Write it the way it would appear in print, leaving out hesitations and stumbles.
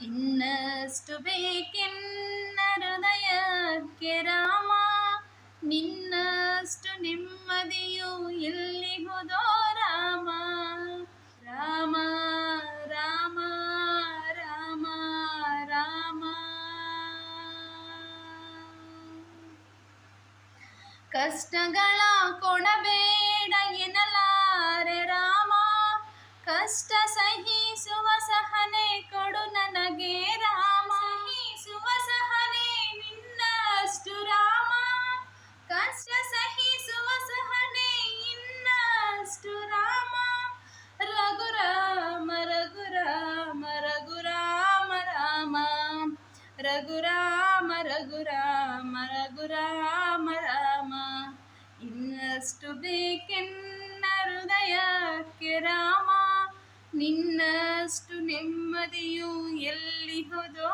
ಇನ್ನಷ್ಟು ಬೇಕೆನ್ನ ಹೃದಯಕ್ಕೆ ರಾಮ, ನಿನ್ನಷ್ಟು ನೆಮ್ಮದಿಯು ಎಲ್ಲಿಹುದೋ ರಾಮ. ರಾಮ ರಾಮ ರಾಮ ರಾಮ. ಕಷ್ಟಗಳ ಕೊಡಬೇಡ ಎನ್ನಲಾರೆ ರಾಮ, ಕಷ್ಟ ಸಹಿಸುವ ಸಹನೆ ಕೊಡು ನನಗೆ ರಾಮ. ಸಹಿಸುವ ಸಹನೆ ನಿನ್ನಷ್ಟು ರಾಮ, ಕಷ್ಟ ಸಹಿಸುವ ಸಹನೆ ಇನ್ನಷ್ಟು ರಾಮ. ರಘುರಾಮ ರಘುರಾಮ ರಘುರಾಮ ರಾಮ, ರಘುರಾಮ ರಘುರಾಮ ರಘುರಾಮ ರಾಮ. ಇನ್ನಷ್ಟು ಬೇಕೆನ್ನ ಹೃದಯಕ್ಕೆ ರಾಮ, ನಿನ್ನಷ್ಟು ನೆಮ್ಮದಿಯು ಎಲ್ಲಿಹುದೋ